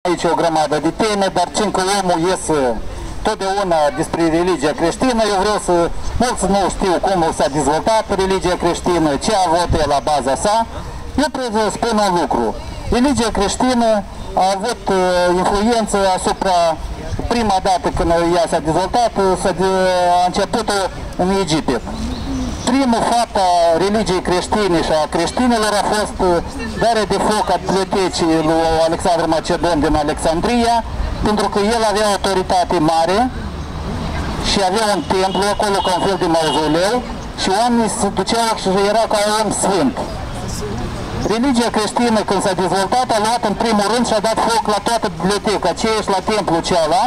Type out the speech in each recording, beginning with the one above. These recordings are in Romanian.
aici o grămadă de teme, dar fiindcă omul iese totdeauna despre religia creștină, eu vreau să... Mulți nu știu cum s-a dezvoltat religia creștină, ce a avut la baza sa. Eu trebuie să spun un lucru. Religia creștină a avut influență asupra, prima dată când ea s-a dezvoltat, a început în Egipt. Primul fapt a religiei creștine și a creștinilor a fost darea de foc a bibliotecii lui Alexandru Macedon din Alexandria, pentru că el avea autoritate mare și avea un templu acolo ca un fel de mauzoleu și oamenii se duceau și era ca un om sfânt. Religia creștină, când s-a dezvoltat, a luat în primul rând și a dat foc la toată biblioteca, aceea și la templul ceala,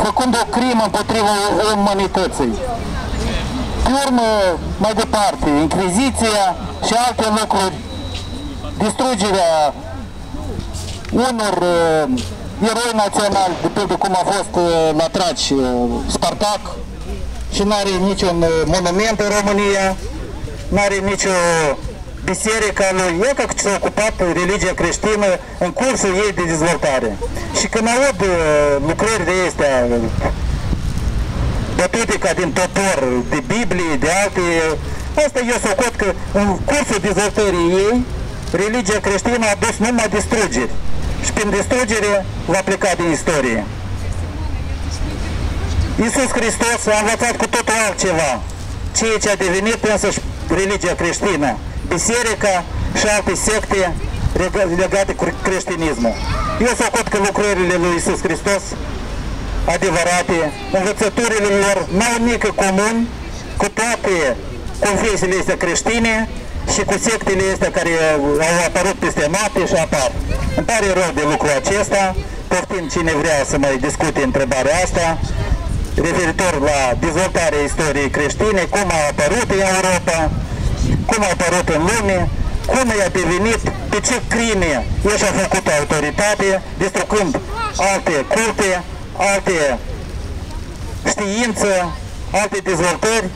făcând o crimă împotriva umanității. Pe urmă, mai departe, Inchiziția și alte lucruri, distrugerea unor eroi naționali, de pildă cum a fost la Traci Spartac, și n-are niciun monument în România, n-are nicio biserică a lui. E că s-a ocupat religia creștină în cursul ei de dezvoltare. Și când aud lucrările astea bătute ca din topor, de Biblie, de alte... Asta eu socot că în cursul dezvoltării ei, religia creștină a dus numai distrugeri. Și prin distrugere va pleca din istorie. Iisus Hristos a învățat cu totul altceva. Ceea ce a devenit însăși religia creștină, biserica și alte secte legate cu creștinismul. Eu socot că lucrările lui Iisus Hristos adevărate, învățăturile lor n-au nici comun cu toate confesiile astea creștine și cu sectele astea care au apărut peste noapte și apar. Îmi pare rău de lucrul acesta, poftim cine vrea să mai discute întrebarea asta, referitor la dezvoltarea istoriei creștine, cum a apărut în Europa, cum a apărut în lume, cum i-a devenit, pe ce crime el și-a făcut autoritate, destrucând alte culte, alte știință, alte dezvoltări.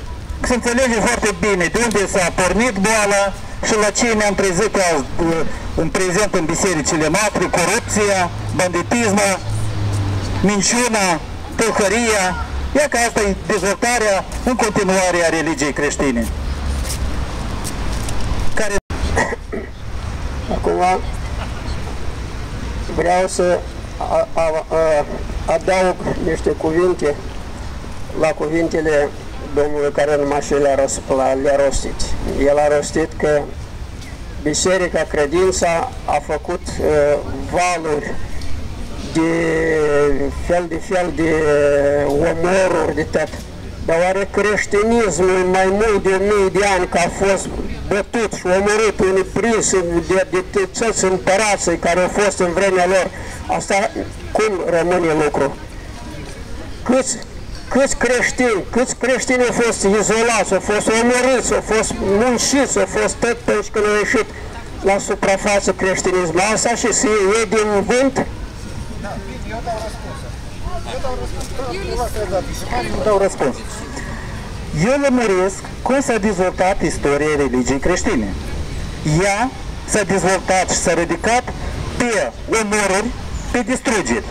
Să înțelegem foarte bine de unde s-a pornit boala și la ce ne-am trezit în prezent în bisericile noastre: corupția, banditismul, minciuna, tâlhăria. Ia că asta e dezvoltarea în continuare a religiei creștine. Acum vreau să adaug niște cuvinte la cuvintele domnului care numai și le-a rostit. El a rostit că Biserica, credința, a făcut valuri de fel de omoruri, de tot. Dar oare creștinismul mai mult de 1000 de ani că a fost bătut și omorât, unii prins de toți împărații care au fost în vremea lor, asta cum rămâne lucru? Câți creștini au fost izolați, au fost omorâți, au fost munciți, au fost tot pentru că au ieșit la suprafață creștinismul. Asta și se iei din vânt? Eu dau răspuns. Eu lămuresc cum s-a dezvoltat istoria religiei creștine. Ea s-a dezvoltat și s-a ridicat pe omoruri, pe distrugeri.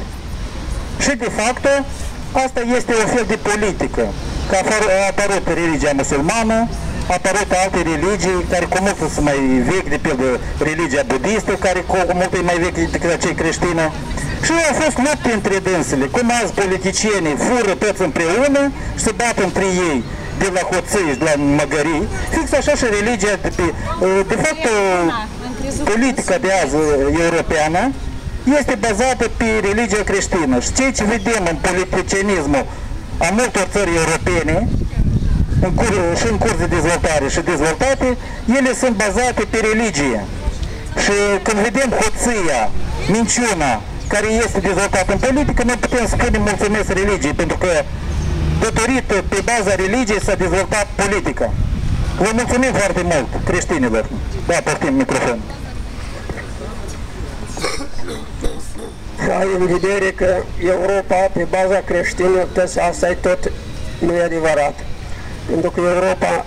Și de fapt, asta este un fel de politică. Că a apărut religia musulmană, a apărut alte religii care cu mult sunt mai vechi, de pildă religia budistă, care cu mult e mai vechi decât cei creștină. Și au fost lupte între dânsele, cum azi politicienii fură toți împreună și se bat între ei, de la hoțăi și de la măgării. Fix așa și religia, de fapt, politica de azi europeană este bazată pe religia creștină. Și ceea ce vedem în politicianismul a multor țări europene, și în curs de dezvoltare și dezvoltate, ele sunt bazate pe religie. Și când vedem hoția, minciuna, care este dezvoltată în politică, noi putem spune mulțumesc religiei, pentru că datorită pe baza religiei s-a dezvoltat politica. Vă mulțumim foarte mult, creștinilor. Da, poftim microfon. Ai în vedere că Europa, pe baza creștinătății, asta e tot, nu e adevărat. Pentru că Europa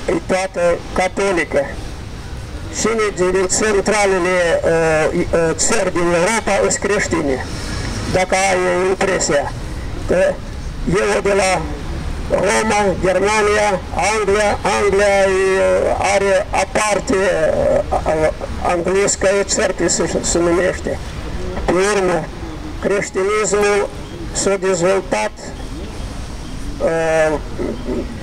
e toată catolică. cine din centralele țări din Europa sunt creștine. Dacă ai impresia că eu de la Roma, Germania, Anglia are aparte angliscă cercle se numește. Pe urmă, creștinismul s-a dezvoltat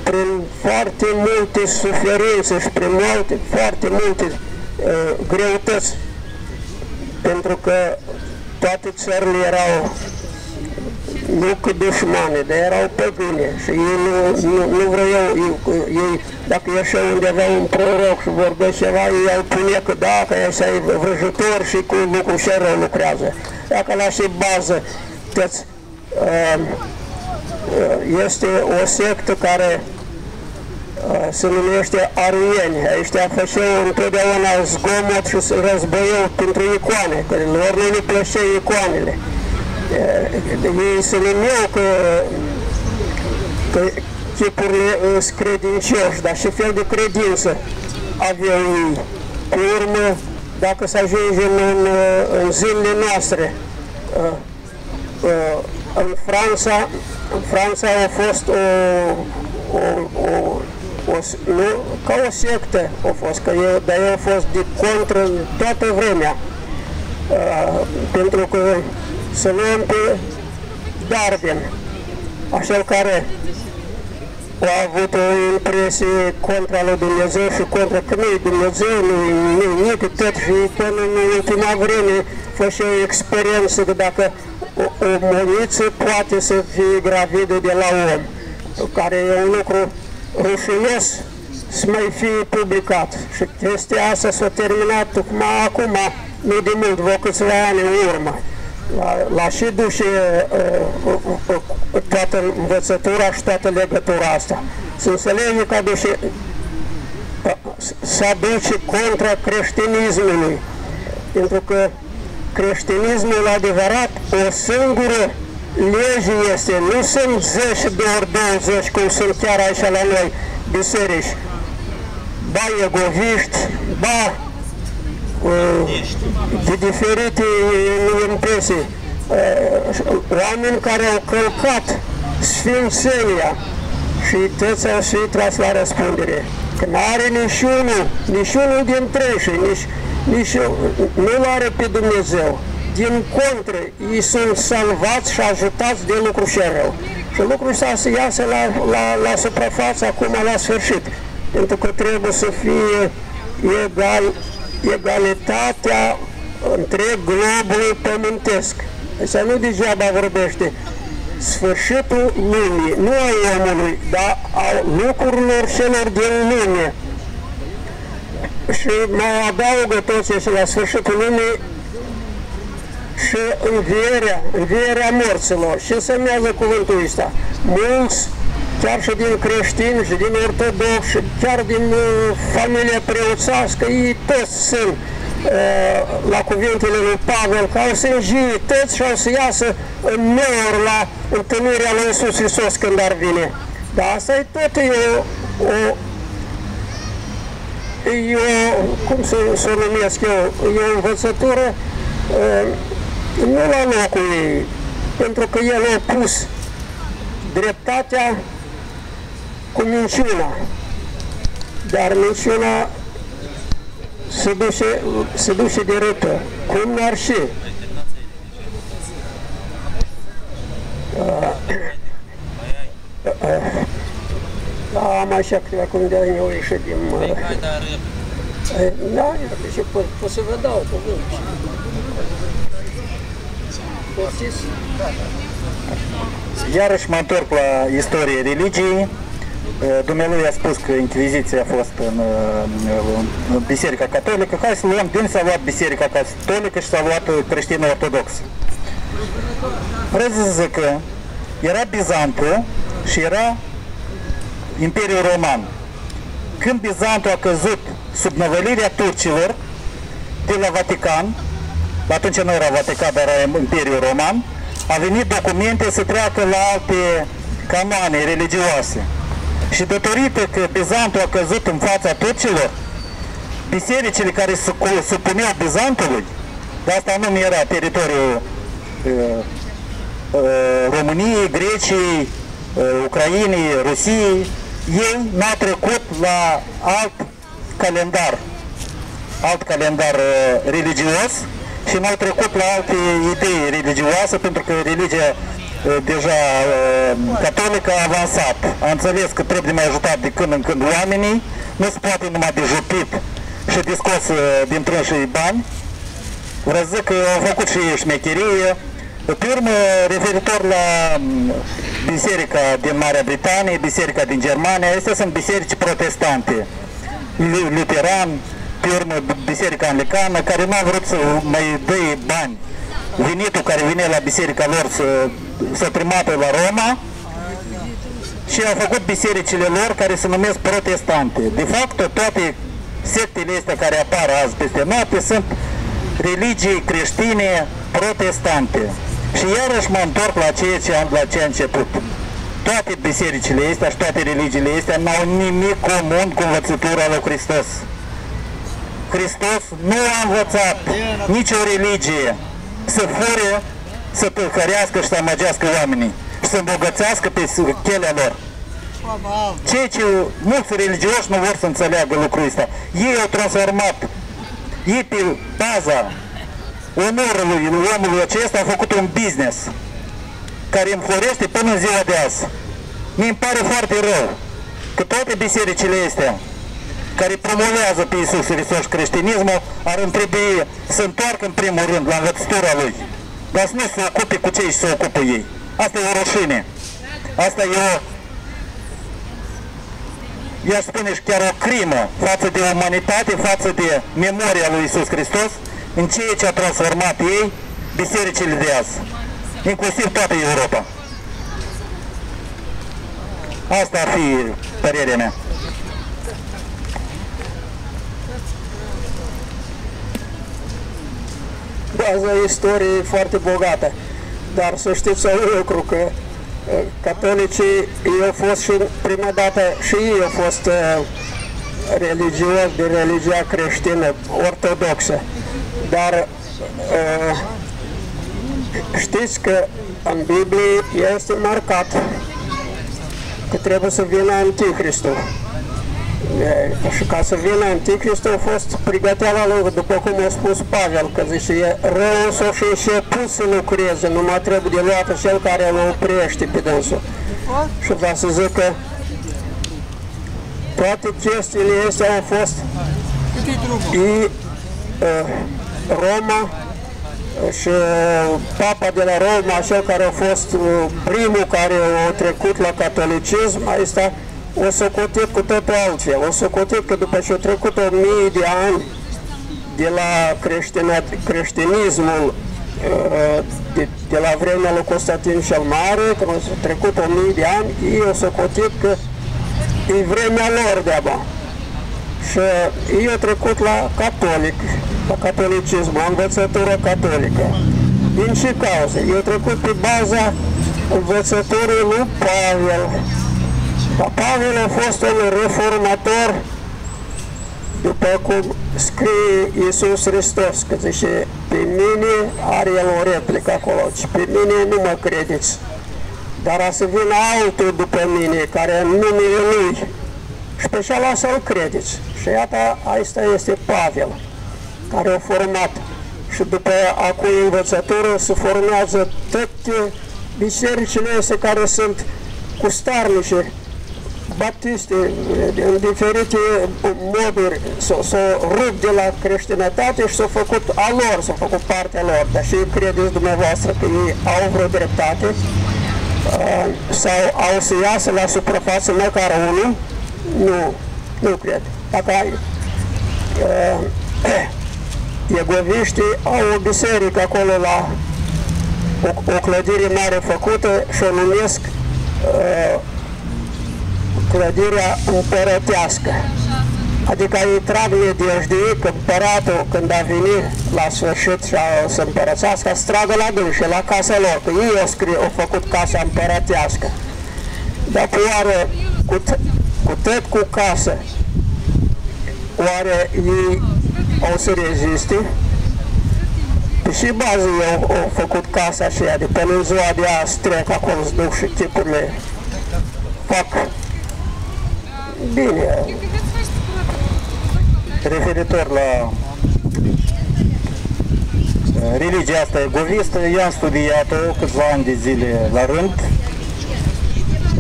prin foarte multe suferințe și prin foarte multe greutăți, pentru că toate țările erau nu că dușmane, dar erau păgâne și ei nu vreau, ei, dacă ieșea undeva un proroc și vorbea ceva, ei au pune că da, că ăsta e vrăjitor și cu lucru și rău lucrează. Dacă la și bază, este o sectă care se numește arieni. Ăștia făceau întotdeauna zgomot și războiau pentru icoane, că lor nu le plăcea icoanele. Ei se numeau că chipurile sunt credincioși, dar ce fel de credință aveau ei? Pe urmă, dacă să ajungem în zilele noastre, în Franța a fost ca o sectă, dar eu a fost de contră toată vremea, pentru că să luăm pe Darwin, așa care a avut o impresie contra lui Dumnezeu și contra că nu-i Dumnezeu, nu-i nici tot și până în ultima vreme făcea o experiență că dacă o moniță poate să fie gravidă de la om, care e un lucru rușinos să mai fie publicat. Și chestia asta s-a terminat tocmai acum, nu de mult, vreo câțiva ani în urmă. La și duce toată învățătura și toată legătura asta. Se înțelege că se aduce contra creștinismului, pentru că creștinismul adevărat, o singură lege este, nu sunt 10 de ori 20, cum sunt chiar aici la noi, biserici, ba egoviști, ba de diferite impresii, oameni care au călcat sfințenia și toți au fi tras la răspundere. Că nu are niciunul dintre ei, nu-L are pe Dumnezeu. Din contră, ei sunt salvați și ajutați de lucru și rău. Și lucrul ăsta se iasă la suprafață acum la sfârșit, pentru că trebuie să fie egalitatea întreg globul pământesc. Așa nu degeaba vorbește sfârșitul lumii, nu a omului, dar a lucrurilor celor din lume. Și mai adaugă toți la sfârșitul lumii și învierea morților. Și însemnează cuvântul ăsta. Mulți, chiar și din creștini și din ortodoxi și chiar din familia preoțească, ei toți sunt la cuvintele lui Pavel, că au să înjie toți și au să iasă în neori la întâlnirea lui Iisus Hristos când ar vine. Dar asta e tot cum să o numesc eu, e o învățătură nu la locul ei, pentru că el a pus dreptatea cu minciuna, dar minciuna se duce de râtă, cum n-ar și. Am așa că acum de-aia mi-au ieșit din mără. Da, și pot să vă dau cuvânt. Poftiți? Iarăși mă întorc la istorie religiei. Dumnealui a spus că Inchiziția a fost în Biserica Catolică. Hai să luăm din s-a luat Biserica Catolică și s-a luat creștinul ortodox. Vreau să zic că era Bizantul și era Imperiul Roman. Când Bizantul a căzut sub năvălirea turcilor de la Vatican, atunci nu era Vatican, dar era Imperiul Roman, a venit documente să treacă la alte canoane religioase. Și datorită că Bizantul a căzut în fața turcilor, bisericile care se supuneau Bizantului, de asta nu era teritoriul României, Greciei, Ucrainei, Rusiei, ei n-au trecut la alt calendar religios și n-au trecut la alte idei religioase, pentru că religia deja catolică a avansat. A înțeles că trebuie mai ajutat de când în când oamenii, nu se poate numai de jupit și de scos din trânșii bani. Vreau zic că au făcut și șmecherie. Pe urmă, referitor la biserica din Marea Britanie, biserica din Germania, astea sunt biserici protestante, luteran, pe urmă biserica anglicană, care nu a vrut să mai dea bani. Venitul care vine la biserica lor să trimată la Roma și au făcut bisericile lor care se numesc protestante. De fapt, toate sectele astea care apar azi peste noapte sunt religii creștine protestante. Și iarăși mă întorc la ce a început. Toate bisericile astea și toate religiile astea n-au nimic comun cu învățătura lui Hristos. Hristos nu a învățat nicio religie să fure, să tâlhărească și să amăgească oamenii și să îmbogățească pe chelea lor. Ceea ce mulți religioși nu vor să înțeleagă lucrul ăsta. Ei au transformat, ei pe baza onorului omului acesta a făcut un business care înflorește până în ziua de azi. Mi-mi pare foarte rău că toate bisericile astea care promovează pe Iisus Hristos și creștinismul ar trebui să întoarcă în primul rând la învățătura Lui, dar să nu se ocupe cu cei ce se ocupă ei. Asta e o rușine. Asta e o, i-aș spune și chiar o crimă față de umanitate, față de memoria lui Iisus Hristos, în ceea ce a transformat ei bisericile de azi, inclusiv toată Europa. Asta ar fi părerea mea. Baza istoriei foarte bogată, dar să știți un lucru, că catolicii ei au fost și prima dată și ei au fost religioși de religia creștină ortodoxă, dar știți că în Biblie este marcat că trebuie să vină Anticristul. Și ca să vină Anticristul a fost pregăteala lui, după cum a spus Pavel, că zice, răul s-o și început să lucreze, numai trebuie de luat cel care îl oprește pe dânsul. Și vreau să zic că toate chestiile astea au fost Roma și Papa de la Roma, cel care a fost primul care a trecut la catolicism, ăsta o socotit cu totul altfel. O socotit că după ce au trecut 1000 de ani de la creștinismul, de la vremea lui Constantin cel Mare, când au trecut 1000 de ani, ei au socotit că e vremea lor de-abia. Și ei au trecut la catolic, la catolicism, la învățătură catolică. Din ce cauză? Ei au trecut pe baza învățăturii lui Pavel. Dar Pavel a fost un reformator, după cum scrie Iisus Hristos, că zice, pe mine are el o replică acolo, și pe mine nu mă credeți, dar a să vină altul după mine, care în numele Lui, și pe ceala să-l credeți. Și iată, asta este Pavel, care a format. Și după acui învățătură se formează toate bisericile astea care sunt cu starnice, baptiste, în diferite moduri, s-au rupt de la creștinătate și s-au făcut a lor, s-au făcut partea lor. Dar și credeți dumneavoastră că ei au vreo dreptate sau au să iasă la suprafață măcar unul? Nu cred. Dacă egoviștii au o biserică acolo la o clădire mare făcută și o numesc clădirea împărătească. Adică ei trag nădejdei că împăratul, când a venit la sfârșit și a să împărățească, să tragă la dânșe, la casa lor, că ei au făcut casa împărătească. Dar oare cu tot cu casă, o oare ei au să reziste? Pe și bază au făcut casa aceea, de până în ziua de azi trec acolo, îți duc și tipurile fac bine. Referitor la religia asta egovistă, eu am studiat-o câțiva ani de zile la rând.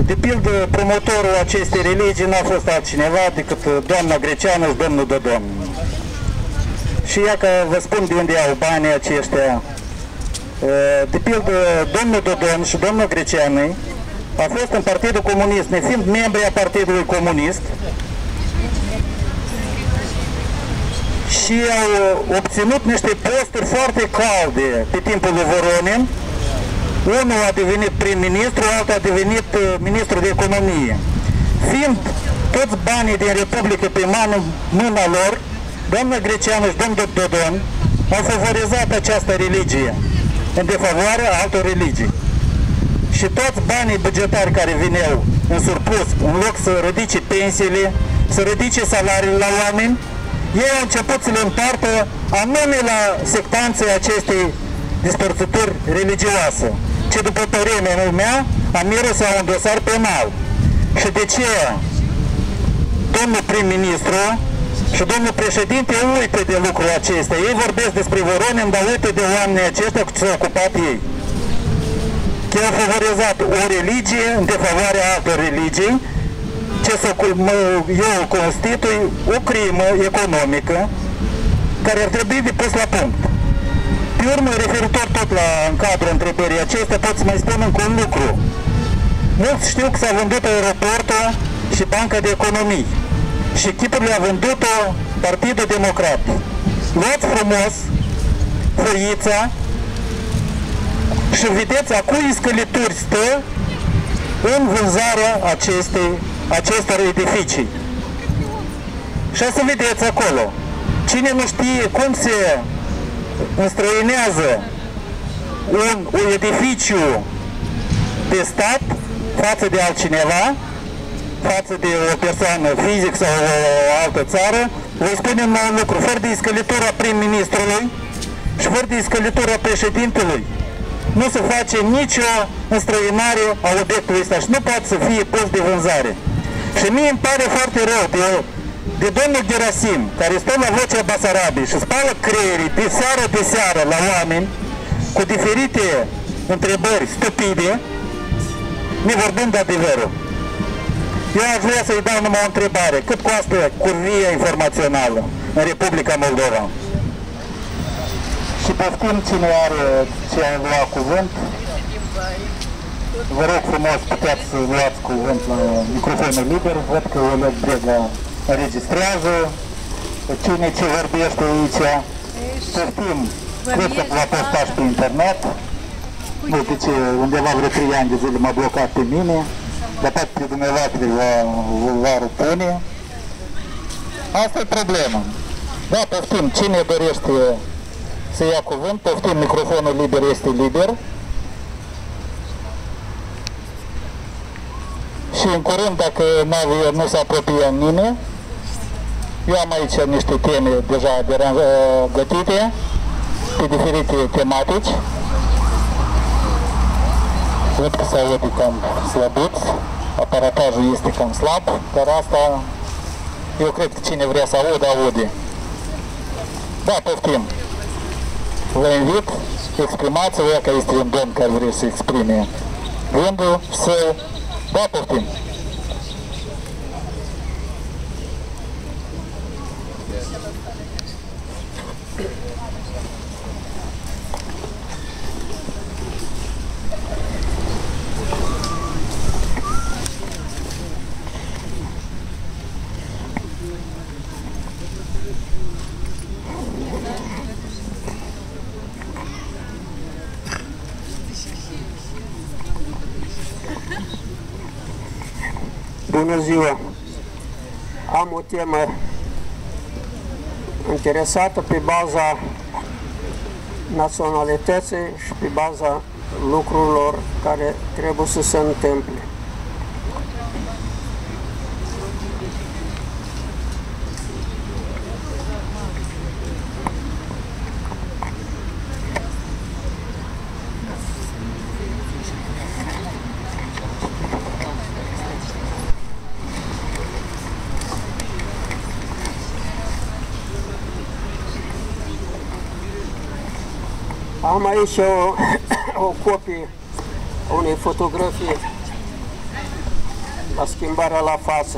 De pildă, promotorul acestei religii n-a fost altcineva decât doamna Greceană și domnul Dodon. Și ia că vă spun de unde au banii aceștia. De pildă, domnul Dodon și domnul Greceană a fost în Partidul Comunist, nefiind membri a Partidului Comunist, și au obținut niște posturi foarte calde pe timpul lui Voronin. Unul a devenit prim-ministru, altul a devenit ministru de economie. Fiind toți banii din Republică pe mâna lor, doamna Greceană și domnul Dodon au favorizat această religie în defavoarea altor religii. Și toți banii bugetari care vineau în surplus, în loc să ridice pensiile, să ridice salariile la oameni, ei au început să le împartă anume la sectanței acestei despărțituri religioase, ce după părerea mea a miros un dosar penal. Și de ce domnul prim-ministru și domnul președinte uită de lucrul acesta? Ei vorbesc despre Voronin, dar uită de oamenii aceștia cu ce s-au ocupat ei. Că au favorizat o religie în defavoarea altor religii, eu constitui o crimă economică care ar trebui de pus la punct. Pe urmă, referitor tot la în cadrul întrebării acestea, pot să mai spun încă un lucru. Mulți știu că s-a vândut aeroportul și Banca de Economii și chipurile a vândut-o Partidul Democrat. Luați frumos foița și vedeți a cui scălituri stă în vânzarea acestor edificii. Și să vedeți acolo. Cine nu știe cum se înstrăinează un edificiu de stat față de altcineva, față de o persoană fizică sau o altă țară, voi spune un nou lucru. Fără de iscălitura prim-ministrului și fără de iscălitura președintelui, nu se face nicio înstrăinare a obiectului ăsta și nu poate să fie pus de vânzare. Și mie îmi pare foarte rău de domnul Gerasim, care stă la Vocea Basarabiei și spală creierii de seară la oameni cu diferite întrebări stupide, nevorbind de adevărul. Eu aș vrea să-i dau numai o întrebare. Cât costă curvia informațională în Republica Moldova? Și poftim cine are ce a luat cuvânt. Vă rog frumos, puteți să luați cuvânt la microfonul liber. Văd că Oleg Brega înregistrează cine ce vorbește aici. Poftim, cred că v-a postat pe internet. Uite ce, undeva vreo 3 ani de zile m-a blocat pe mine. Dar poate pe dumneavoastră va răpune. Asta e problema. Da, poftim, cine dorește să ia cuvânt, poftim, microfonul liber este liber. Și în curând, dacă nu se apropie nimeni, eu am aici niște teme deja gătite pe diferite tematici. Văd că se aude cam slăbuț, aparatajul este cam slab, dar asta, eu cred că cine vrea să audă, aude. Da, poftim. Vă invit, exprimați-vă, că este un domn care vrea să exprime gândul său. Da, poftim. Bună ziua! Am o temă interesată pe baza naționalității și pe baza lucrurilor care trebuie să se întâmple. Am aici o copie unei fotografii la schimbarea la față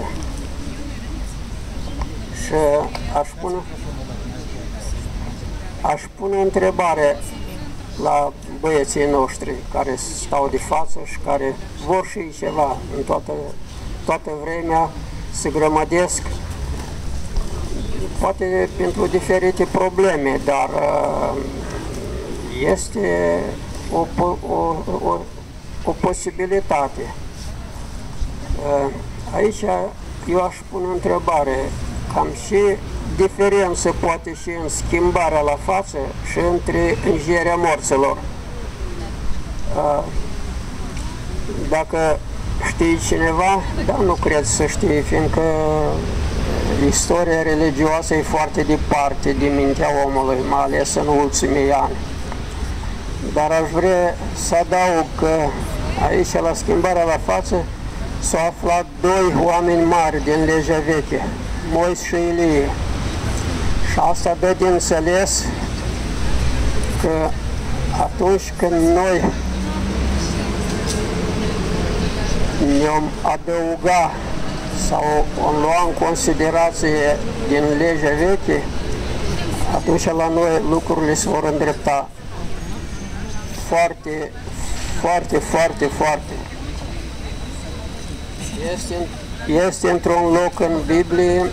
și aș pune o întrebare la băieții noștri care stau de față și care vor și ceva în toată vremea, se grămădesc, poate pentru diferite probleme, dar este o posibilitate. Aici eu aș pune o întrebare, cam și diferență poate și în schimbarea la față și între învierea morților. Dacă știe cineva, dar nu cred să știe, fiindcă istoria religioasă e foarte departe din mintea omului, mai ales în ultimii ani. Dar aș vrea să adaug că aici, la schimbarea la față, s-au aflat doi oameni mari din legea veche, Moise și Ilie. Și asta dă de înțeles că atunci când noi ne-am adăuga sau o lua în considerație din legea veche, atunci la noi lucrurile se vor îndrepta foarte, foarte, foarte, foarte. Este într-un loc în Biblie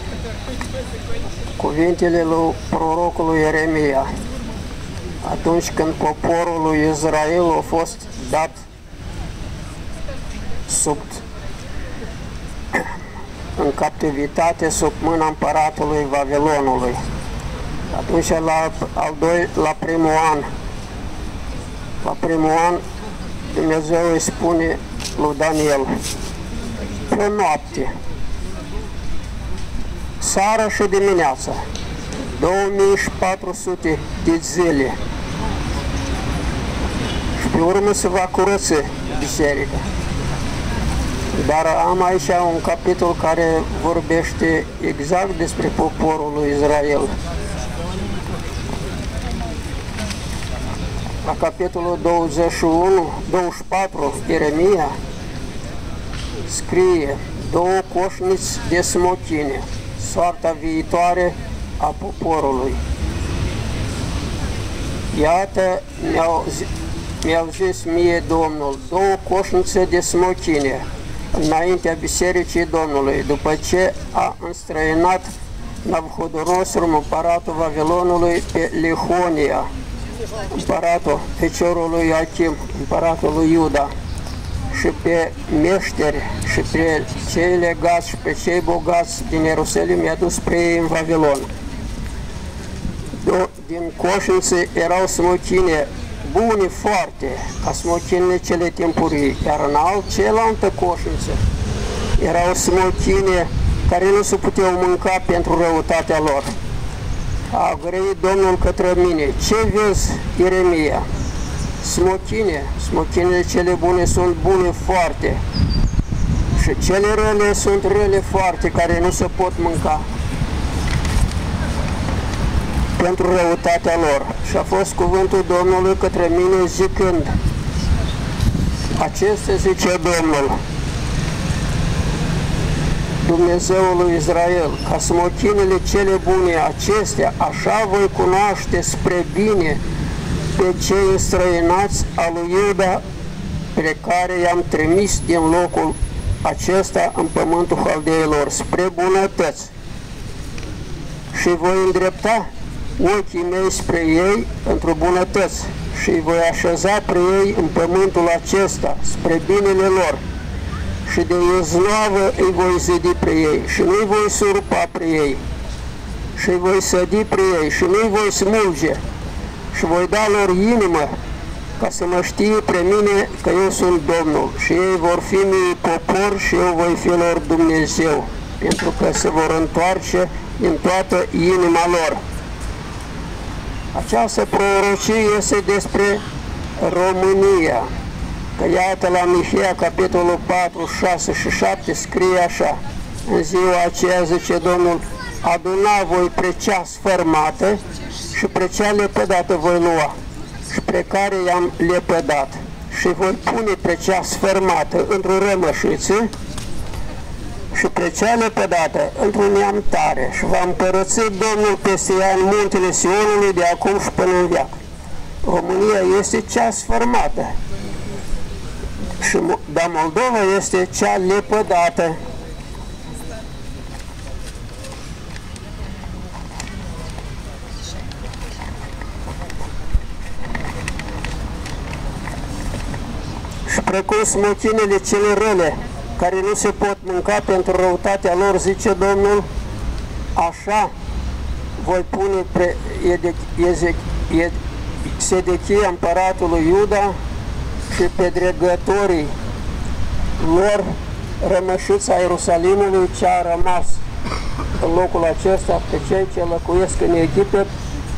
cuvintele lui prorocului Ieremia, atunci când poporul lui Israel a fost dat în captivitate sub mâna împăratului Vavilonului. Atunci la primul an Dumnezeu îi spune lui Daniel: pe noapte, seara și dimineața, 2400 de zile, și pe urmă se va curăți biserica. Dar am aici un capitol care vorbește exact despre poporul lui Israel. La capitolul 24, Ieremia scrie: două coșniți de smochine, soarta viitoare a poporului. Iată, mi-au zis mie Domnul, două coșnițe de smochine înaintea bisericii Domnului, după ce a înstrăinat Nabucodonosor, împăratul Vavilonului, pe Lihonia, împăratul feciorul lui Iachim, împăratul lui Iuda, și pe meșteri și pe cei legați și pe cei bogați din Ierusalim i-a dus spre ei în Vavilon. Din coșnițe erau smochine bune foarte, ca smochinile cele timpurii, iar în cealaltă coșniță erau smochine care nu se puteau mânca pentru răutatea lor. A grăit Domnul către mine: ce vezi, Ieremia? Smochinele cele bune sunt bune foarte și cele rele sunt rele foarte, care nu se pot mânca pentru răutatea lor. Și a fost cuvântul Domnului către mine zicând: acestea zice Domnul, Dumnezeul lui Israel, ca smochinele cele bune acestea, așa voi cunoaște spre bine pe cei străinați al lui Iuda, pe care i-am trimis din locul acesta în pământul haldeilor, spre bunătăți. Și voi îndrepta ochii mei spre ei pentru bunătăți și îi voi așeza pre ei în pământul acesta, spre binele lor. Și de iznoavă îi voi zidi pre ei și nu-i voi surpa pre ei și îi voi sădi pre ei și nu-i voi smulge și voi da lor inimă ca să mă știe pre mine că eu sunt Domnul și ei vor fi mie popor și eu voi fi lor Dumnezeu, pentru că se vor întoarce din toată inima lor. Această prorocie este despre România, că iată la Michea, capitolul 4, 6 și 7 scrie așa: în ziua aceea, zice Domnul, aduna voi pre cea sfărmată și pre cea lepădată voi lua spre care i-am lepădat și voi pune pe cea sfărmată într-o rămășiță și pe cea lepădată într-un neam tare și va împărăți Domnul peste ea în muntele Sionului de acum și până în veac. România este cea sfărmată, dar Moldova este cea lepădată. Și precum smochinele cele rele, care nu se pot mânca pentru răutatea lor, zice Domnul, așa voi pune pe Sedechia, împăratul lui Iuda, și pe dregătorii lor rămășița Ierusalimului ce a rămas în locul acesta, pe cei ce locuiesc în Egipt,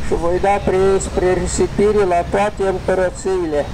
și voi da spre risipire la toate împărățiile